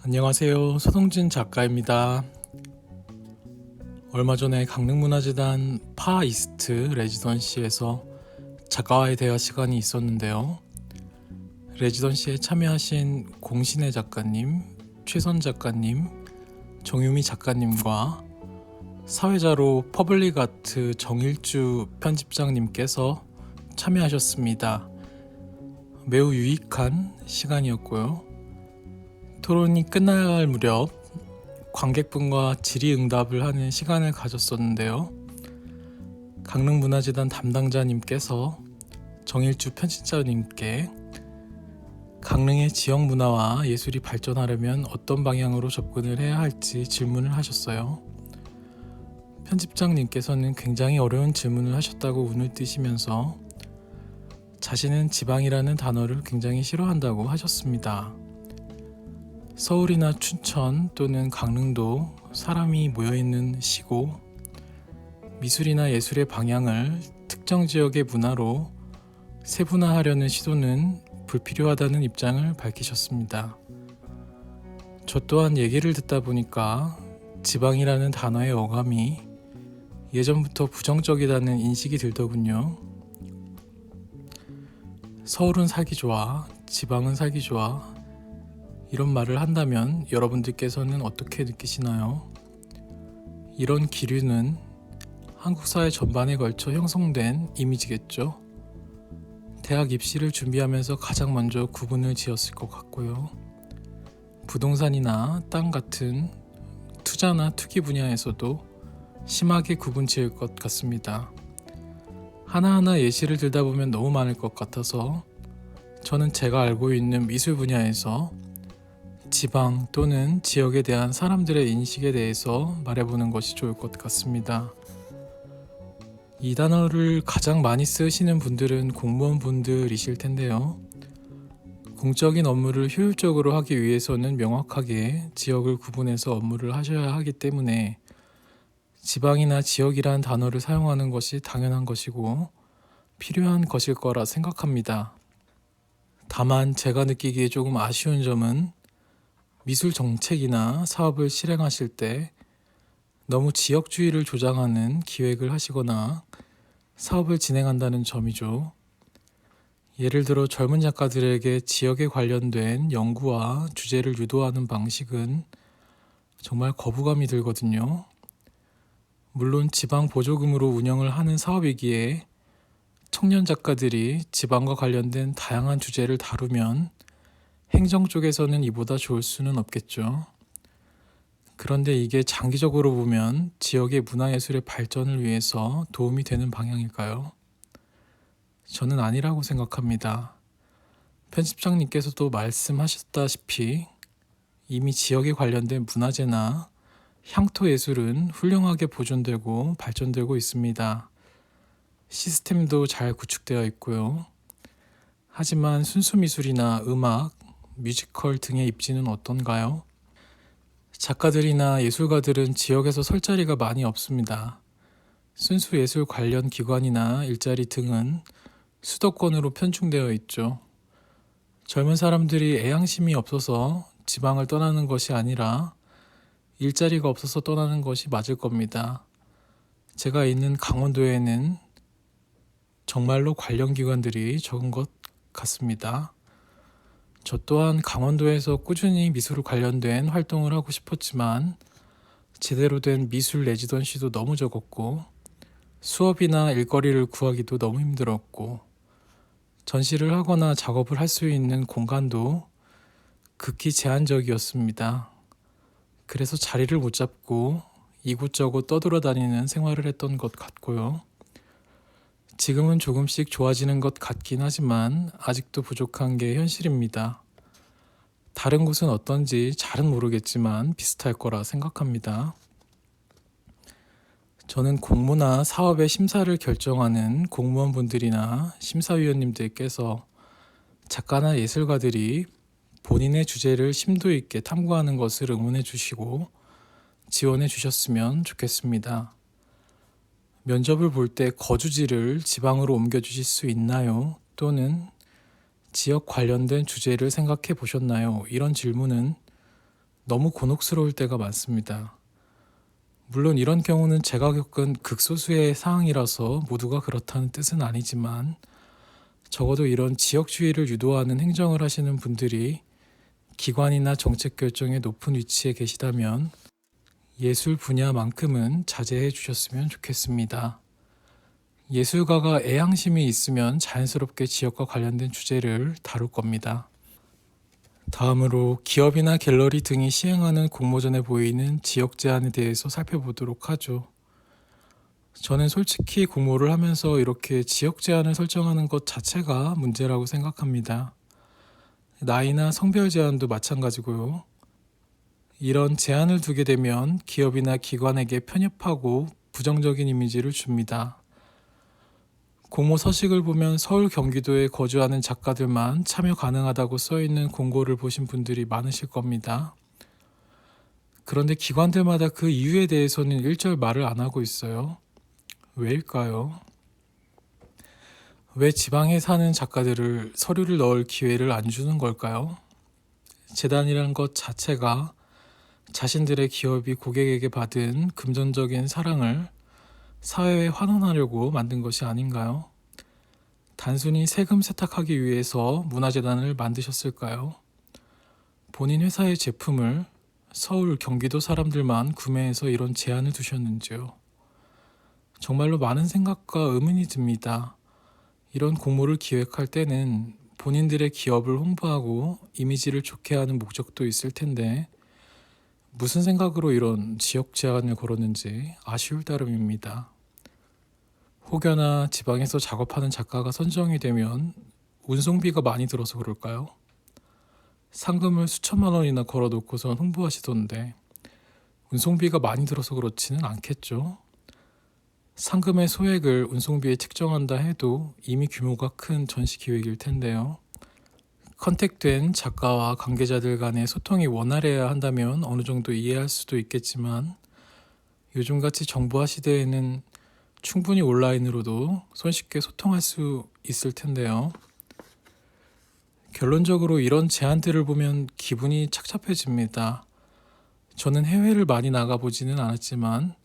안녕하세요. 서동진 작가입니다. 얼마 전에 강릉문화재단 파이스트 레지던시에서 작가와의 대화 시간이 있었는데요. 레지던시에 참여하신 공신혜 작가님, 최선 작가님, 정유미 작가님과 사회자로 퍼블릭 아트 정일주 편집장님께서 참여하셨습니다. 매우 유익한 시간이었고요. 토론이 끝날 무렵 관객분과 질의응답을 하는 시간을 가졌었는데요. 강릉문화재단 담당자님께서 정일주 편집자님께 강릉의 지역 문화와 예술이 발전하려면 어떤 방향으로 접근을 해야 할지 질문을 하셨어요. 편집장님께서는 굉장히 어려운 질문을 하셨다고 운을 띄시면서 자신은 지방이라는 단어를 굉장히 싫어한다고 하셨습니다. 서울이나 춘천 또는 강릉도 사람이 모여있는 시고 미술이나 예술의 방향을 특정 지역의 문화로 세분화하려는 시도는 불필요하다는 입장을 밝히셨습니다. 저 또한 얘기를 듣다 보니까 지방이라는 단어의 어감이 예전부터 부정적이다는 인식이 들더군요. 서울은 살기 좋아, 지방은 살기 좋아 이런 말을 한다면 여러분들께서는 어떻게 느끼시나요? 이런 기류는 한국 사회 전반에 걸쳐 형성된 이미지겠죠. 대학 입시를 준비하면서 가장 먼저 구분을 지었을 것 같고요. 부동산이나 땅 같은 투자나 투기 분야에서도 심하게 구분 지을 것 같습니다. 하나하나 예시를 들다 보면 너무 많을 것 같아서 저는 제가 알고 있는 미술 분야에서 지방 또는 지역에 대한 사람들의 인식에 대해서 말해보는 것이 좋을 것 같습니다. 이 단어를 가장 많이 쓰시는 분들은 공무원분들이실 텐데요. 공적인 업무를 효율적으로 하기 위해서는 명확하게 지역을 구분해서 업무를 하셔야 하기 때문에 지방이나 지역이란 단어를 사용하는 것이 당연한 것이고 필요한 것일 거라 생각합니다. 다만 제가 느끼기에 조금 아쉬운 점은 미술 정책이나 사업을 실행하실 때 너무 지역주의를 조장하는 기획을 하시거나 사업을 진행한다는 점이죠. 예를 들어 젊은 작가들에게 지역에 관련된 연구와 주제를 유도하는 방식은 정말 거부감이 들거든요. 물론 지방 보조금으로 운영을 하는 사업이기에 청년 작가들이 지방과 관련된 다양한 주제를 다루면 행정 쪽에서는 이보다 좋을 수는 없겠죠. 그런데 이게 장기적으로 보면 지역의 문화예술의 발전을 위해서 도움이 되는 방향일까요? 저는 아니라고 생각합니다. 편집장님께서도 말씀하셨다시피 이미 지역에 관련된 문화재나 향토예술은 훌륭하게 보존되고 발전되고 있습니다. 시스템도 잘 구축되어 있고요. 하지만 순수미술이나 음악, 뮤지컬 등의 입지는 어떤가요? 작가들이나 예술가들은 지역에서 설 자리가 많이 없습니다. 순수 예술 관련 기관이나 일자리 등은 수도권으로 편중되어 있죠. 젊은 사람들이 애향심이 없어서 지방을 떠나는 것이 아니라 일자리가 없어서 떠나는 것이 맞을 겁니다. 제가 있는 강원도에는 정말로 관련 기관들이 적은 것 같습니다. 저 또한 강원도에서 꾸준히 미술 관련된 활동을 하고 싶었지만 제대로 된 미술 레지던시도 너무 적었고 수업이나 일거리를 구하기도 너무 힘들었고 전시를 하거나 작업을 할 수 있는 공간도 극히 제한적이었습니다. 그래서 자리를 못 잡고 이곳저곳 떠돌아다니는 생활을 했던 것 같고요. 지금은 조금씩 좋아지는 것 같긴 하지만 아직도 부족한 게 현실입니다. 다른 곳은 어떤지 잘은 모르겠지만 비슷할 거라 생각합니다. 저는 공모나 사업의 심사를 결정하는 공무원분들이나 심사위원님들께서 작가나 예술가들이 본인의 주제를 심도 있게 탐구하는 것을 응원해 주시고 지원해 주셨으면 좋겠습니다. 면접을 볼 때 거주지를 지방으로 옮겨주실 수 있나요? 또는 지역 관련된 주제를 생각해 보셨나요? 이런 질문은 너무 곤혹스러울 때가 많습니다. 물론 이런 경우는 제가 겪은 극소수의 상황이라서 모두가 그렇다는 뜻은 아니지만 적어도 이런 지역주의를 유도하는 행정을 하시는 분들이 기관이나 정책 결정에 높은 위치에 계시다면 예술 분야만큼은 자제해 주셨으면 좋겠습니다. 예술가가 애향심이 있으면 자연스럽게 지역과 관련된 주제를 다룰 겁니다. 다음으로 기업이나 갤러리 등이 시행하는 공모전에 보이는 지역 제한에 대해서 살펴보도록 하죠. 저는 솔직히 공모를 하면서 이렇게 지역 제한을 설정하는 것 자체가 문제라고 생각합니다. 나이나 성별 제한도 마찬가지고요. 이런 제한을 두게 되면 기업이나 기관에게 편협하고 부정적인 이미지를 줍니다. 공모 서식을 보면 서울 경기도에 거주하는 작가들만 참여 가능하다고 써있는 공고를 보신 분들이 많으실 겁니다. 그런데 기관들마다 그 이유에 대해서는 일절 말을 안 하고 있어요. 왜일까요? 왜 지방에 사는 작가들을 서류를 넣을 기회를 안 주는 걸까요? 재단이라는 것 자체가 자신들의 기업이 고객에게 받은 금전적인 사랑을 사회에 환원하려고 만든 것이 아닌가요? 단순히 세금 세탁하기 위해서 문화재단을 만드셨을까요? 본인 회사의 제품을 서울, 경기도 사람들만 구매해서 이런 제한을 두셨는지요? 정말로 많은 생각과 의문이 듭니다. 이런 공모를 기획할 때는 본인들의 기업을 홍보하고 이미지를 좋게 하는 목적도 있을 텐데 무슨 생각으로 이런 지역 제한을 걸었는지 아쉬울 따름입니다. 혹여나 지방에서 작업하는 작가가 선정이 되면 운송비가 많이 들어서 그럴까요? 상금을 수천만 원이나 걸어놓고선 홍보하시던데 운송비가 많이 들어서 그렇지는 않겠죠? 상금의 소액을 운송비에 측정한다 해도 이미 규모가 큰 전시 기획일 텐데요. 컨택된 작가와 관계자들 간의 소통이 원활해야 한다면 어느 정도 이해할 수도 있겠지만 요즘같이 정보화 시대에는 충분히 온라인으로도 손쉽게 소통할 수 있을 텐데요. 결론적으로 이런 제안들을 보면 기분이 착잡해집니다. 저는 해외를 많이 나가보지는 않았지만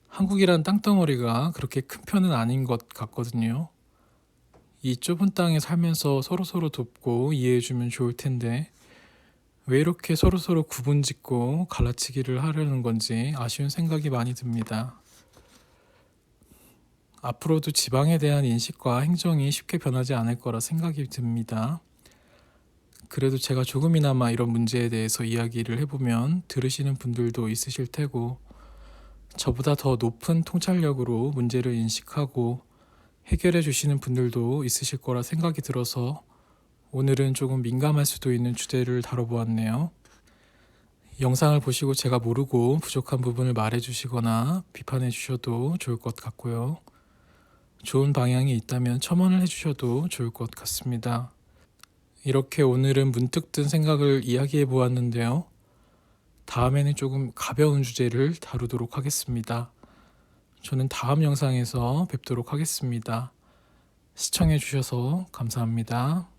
한국이란 땅덩어리가 그렇게 큰 편은 아닌 것 같거든요. 이 좁은 땅에 살면서 서로서로 돕고 이해해주면 좋을 텐데 왜 이렇게 서로서로 구분짓고 갈라치기를 하려는 건지 아쉬운 생각이 많이 듭니다. 앞으로도 지방에 대한 인식과 행정이 쉽게 변하지 않을 거라 생각이 듭니다. 그래도 제가 조금이나마 이런 문제에 대해서 이야기를 해보면 들으시는 분들도 있으실 테고 저보다 더 높은 통찰력으로 문제를 인식하고 해결해 주시는 분들도 있으실 거라 생각이 들어서 오늘은 조금 민감할 수도 있는 주제를 다뤄보았네요. 영상을 보시고 제가 모르고 부족한 부분을 말해 주시거나 비판해 주셔도 좋을 것 같고요. 좋은 방향이 있다면 첨언을 해주셔도 좋을 것 같습니다. 이렇게 오늘은 문득 든 생각을 이야기해 보았는데요. 다음에는 조금 가벼운 주제를 다루도록 하겠습니다. 저는 다음 영상에서 뵙도록 하겠습니다. 시청해 주셔서 감사합니다.